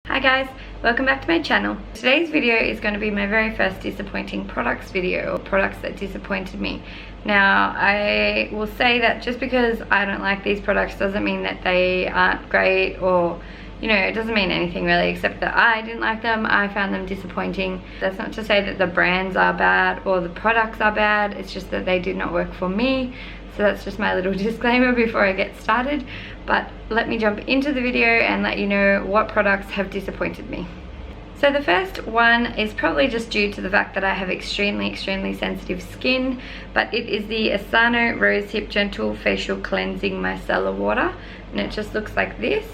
Hi guys, welcome back to my channel. Today's video is going to be my very first disappointing products video, or products that disappointed me. Now, I will say that just because I don't like these products doesn't mean that they aren't great, or it doesn't mean anything really, except that I didn't like them. I found them disappointing. That's not to say that the brands are bad or the products are bad, it's just that they did not work for me. So that's just my little disclaimer before I get started. But let me jump into the video and let you know what products have disappointed me. So the first one is probably just due to the fact that I have extremely sensitive skin, but it is the Asano Rosehip Gentle Facial Cleansing Micellar Water, and it just looks like this.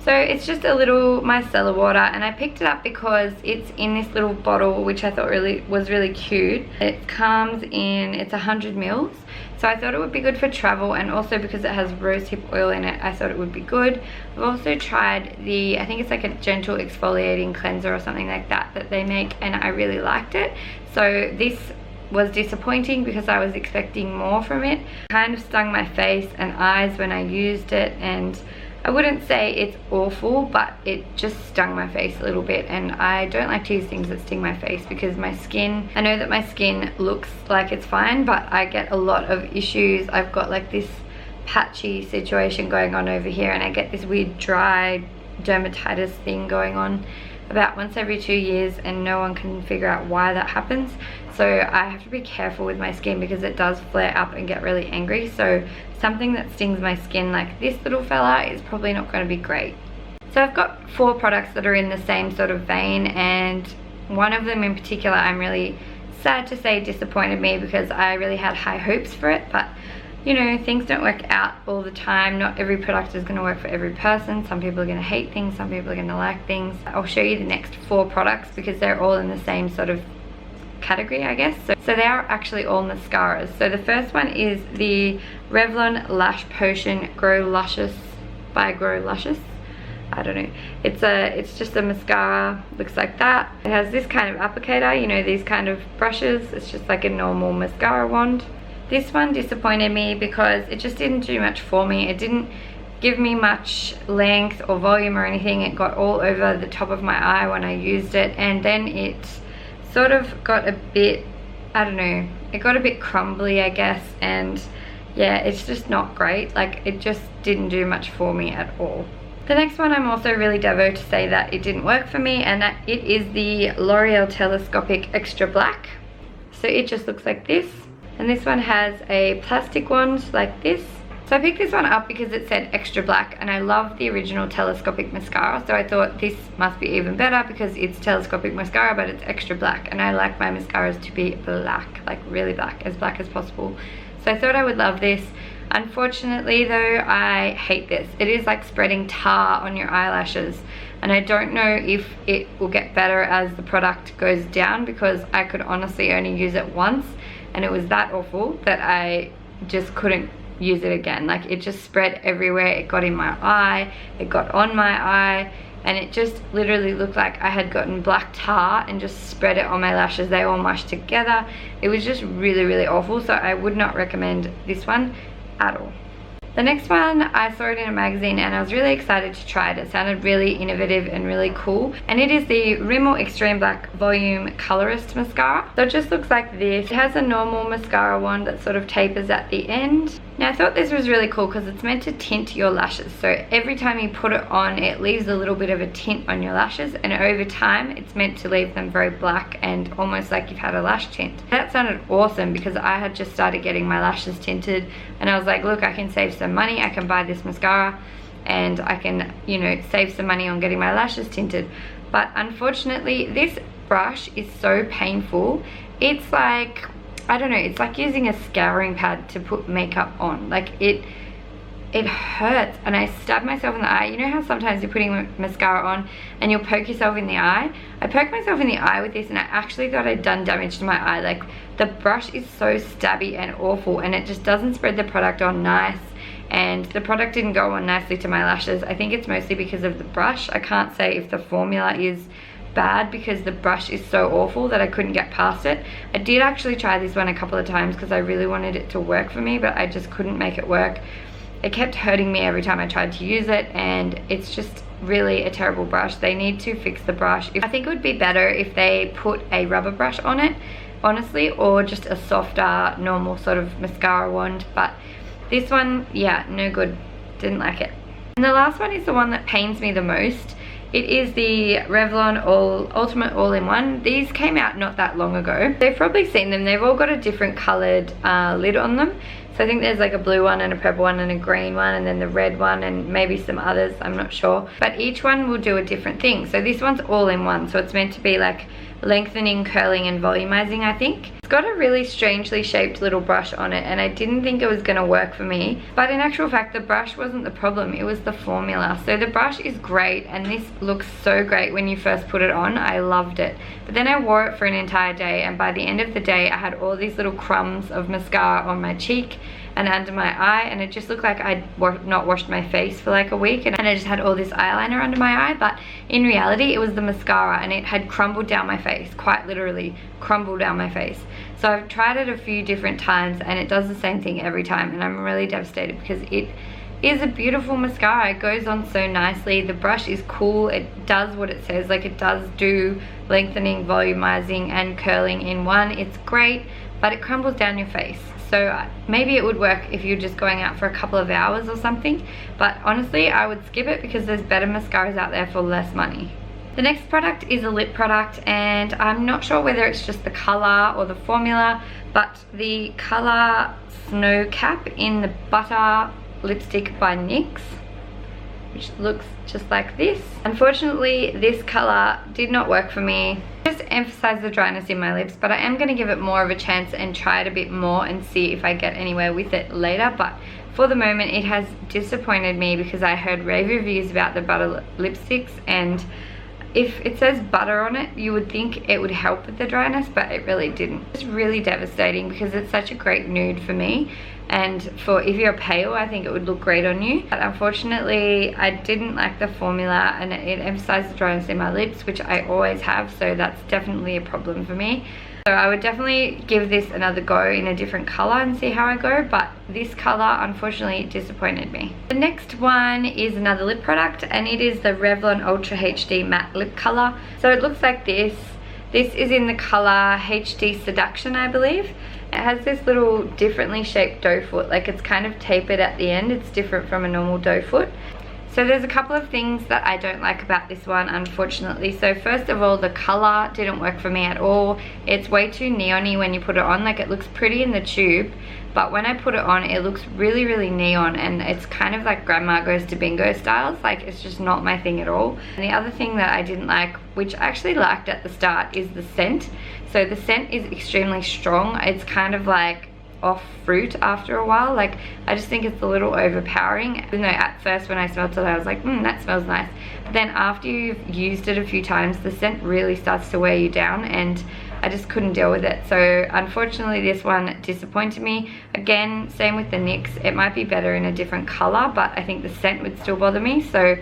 So it's just a little micellar water, and I picked it up because it's in this little bottle, which I thought was really cute. It comes in, it's 100 mils, so I thought it would be good for travel, and also because it has rosehip oil in it, I thought it would be good. I've also tried the, I think it's like a gentle exfoliating cleanser or something like that they make, and I really liked it. So this was disappointing because I was expecting more from it. It kind of stung my face and eyes when I used it, and I wouldn't say it's awful, but it just stung my face a little bit, and I don't like to use things that sting my face because my skin, I know that my skin looks like it's fine, but I get a lot of issues. I've got like this patchy situation going on over here, and I get this weird dry dermatitis thing going on about once every 2 years, and no one can figure out why that happens. So I have to be careful with my skin because it does flare up and get really angry. So something that stings my skin like this little fella is probably not going to be great. So I've got 4 products that are in the same sort of vein, and one of them in particular I'm really sad to say disappointed me because I really had high hopes for it. But things don't work out all the time. Not every product is going to work for every person. Some people are going to hate things, some people are going to like things. I'll show you the next 4 products because they're all in the same sort of category, I guess. So they are actually all mascaras. So the first one is the Revlon Lash Potion Grow Luscious by Grow Luscious. I don't know. It's just a mascara, looks like that. It has this kind of applicator, these kind of brushes. It's just like a normal mascara wand. This one disappointed me because it just didn't do much for me. It didn't give me much length or volume or anything. It got all over the top of my eye when I used it, and then it sort of got a bit, I don't know, it got a bit crumbly, I guess, and yeah, it's just not great. Like, it just didn't do much for me at all. The next one, I'm also really devo to say that it didn't work for me, and that it is the L'Oreal Telescopic Extra Black. So it just looks like this, and this one has a plastic wand like this. So I picked this one up because it said extra black, and I love the original Telescopic mascara, so I thought this must be even better because it's Telescopic mascara but it's extra black, and I like my mascaras to be black, like really black as possible. So I thought I would love this. Unfortunately though, I hate this. It is like spreading tar on your eyelashes, and I don't know if it will get better as the product goes down, because I could honestly only use it once and it was that awful that I just couldn't use it again. Like, it just spread everywhere. It got in my eye, it got on my eye, and it just literally looked like I had gotten black tar and just spread it on my lashes. They all mushed together. It was just really awful, so I would not recommend this one at all. The next one, I saw it in a magazine and I was really excited to try it. It sounded really innovative and really cool, and it is the Rimmel Extreme Black Volume Colorist Mascara. So it just looks like this. It has a normal mascara wand that sort of tapers at the end. Now, I thought this was really cool because it's meant to tint your lashes. So every time you put it on, it leaves a little bit of a tint on your lashes, and over time it's meant to leave them very black and almost like you've had a lash tint. That sounded awesome because I had just started getting my lashes tinted, and I was like, look, I can save some money. I can buy this mascara and I can, save some money on getting my lashes tinted. But unfortunately, this brush is so painful. It's like, I don't know, it's like using a scouring pad to put makeup on. Like, it hurts, and I stabbed myself in the eye. You know how sometimes you're putting mascara on and you'll poke yourself in the eye? I poked myself in the eye with this, and I actually thought I'd done damage to my eye. Like, the brush is so stabby and awful, and it just doesn't spread the product on nice, and the product didn't go on nicely to my lashes. I think it's mostly because of the brush. I can't say if the formula is bad because the brush is so awful that I couldn't get past it. I did actually try this one a couple of times because I really wanted it to work for me, but I just couldn't make it work. it kept hurting me every time I tried to use it, and it's just really a terrible brush. They need to fix the brush. I think it would be better if they put a rubber brush on it, honestly, or just a softer normal sort of mascara wand. But this one, yeah, no good, didn't like it. And the last one is the one that pains me the most. It is the Revlon Ultimate All In One. These came out not that long ago. They've probably seen them. They've all got a different coloured lid on them. So I think there's like a blue one and a purple one and a green one and then the red one and maybe some others, I'm not sure. But each one will do a different thing. So this one's all in one. So it's meant to be like lengthening, curling and volumizing, I think. It's got a really strangely shaped little brush on it, and I didn't think it was going to work for me. But in actual fact, the brush wasn't the problem, it was the formula. So the brush is great, and this looks so great when you first put it on. I loved it. But then I wore it for an entire day, and by the end of the day I had all these little crumbs of mascara on my cheek and under my eye, and it just looked like I'd not washed my face for like a week, and I just had all this eyeliner under my eye. But in reality it was the mascara, and it had crumbled down my face, quite literally crumbled down my face. So I've tried it a few different times and it does the same thing every time, and I'm really devastated because it is a beautiful mascara. It goes on so nicely. The brush is cool. It does what it says. Like, it does do lengthening, volumizing and curling in one. It's great, but it crumbles down your face. So maybe it would work if you're just going out for a couple of hours or something, but honestly I would skip it because there's better mascaras out there for less money. The next product is a lip product, and I'm not sure whether it's just the color or the formula, but the color Snowcap in the Butter lipstick by NYX, which looks just like this. Unfortunately, this color did not work for me. Just emphasize the dryness in my lips, but I am going to give it more of a chance and try it a bit more and see if I get anywhere with it later. But for the moment it has disappointed me because I heard rave reviews about the butter lipsticks, and if it says butter on it, you would think it would help with the dryness, but it really didn't. It's really devastating because it's such a great nude for me, and for if you're pale, I think it would look great on you. But unfortunately, I didn't like the formula, and it emphasized the dryness in my lips, which I always have, so that's definitely a problem for me. So I would definitely give this another go in a different color and see how I go, but this color unfortunately disappointed me. The next one is another lip product, and it is the Revlon Ultra HD Matte Lip Color. So it looks like this. This is in the color HD Seduction, I believe. It has this little differently shaped doe foot, like it's kind of tapered at the end. It's different from a normal doe foot. So there's a couple of things that I don't like about this one, unfortunately. So first of all, the color didn't work for me at all. It's way too neon-y when you put it on. Like, it looks pretty in the tube, but when I put it on, it looks really, really neon, and it's kind of like Grandma Goes to Bingo styles. Like, it's just not my thing at all. And the other thing that I didn't like, which I actually liked at the start, is the scent. So the scent is extremely strong. It's kind of like off fruit after a while. Like, I just think it's a little overpowering, even though at first when I smelled it I was like, that smells nice, but then after you've used it a few times, the scent really starts to wear you down, and I just couldn't deal with it. So unfortunately this one disappointed me. Again, same with the NYX. It might be better in a different color, but I think the scent would still bother me, so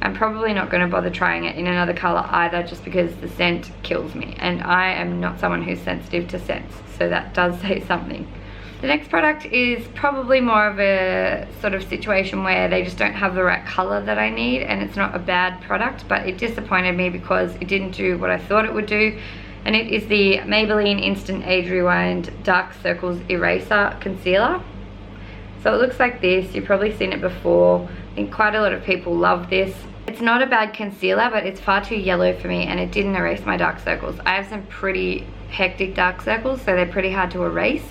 I'm probably not going to bother trying it in another color either, just because the scent kills me, and I am not someone who's sensitive to scents, so that does say something. The next product is probably more of a sort of situation where they just don't have the right color that I need, and it's not a bad product, but it disappointed me because it didn't do what I thought it would do. And it is the Maybelline Instant Age Rewind Dark Circles Eraser Concealer. So it looks like this. You've probably seen it before. I think quite a lot of people love this. It's not a bad concealer, but it's far too yellow for me, and it didn't erase my dark circles. I have some pretty hectic dark circles, so they're pretty hard to erase.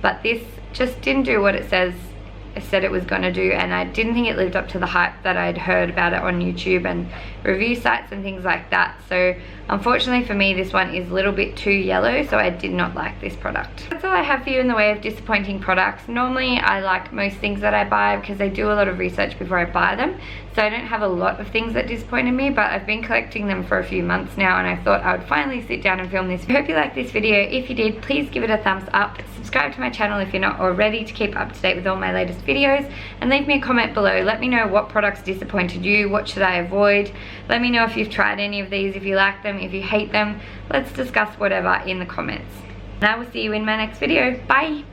But this just didn't do what it said it was going to do, and I didn't think it lived up to the hype that I'd heard about it on YouTube and review sites and things like that. So unfortunately for me, this one is a little bit too yellow, so I did not like this product. That's all I have for you in the way of disappointing products. Normally I like most things that I buy because I do a lot of research before I buy them, so I don't have a lot of things that disappointed me, but I've been collecting them for a few months now, and I thought I would finally sit down and film this. I hope you liked this video. If you did, please give it a thumbs up. Subscribe to my channel if you're not already to keep up to date with all my latest videos, and leave me a comment below. Let me know what products disappointed you, what should I avoid. Let me know if you've tried any of these, if you like them, if you hate them. Let's discuss whatever in the comments. And I will see you in my next video. Bye!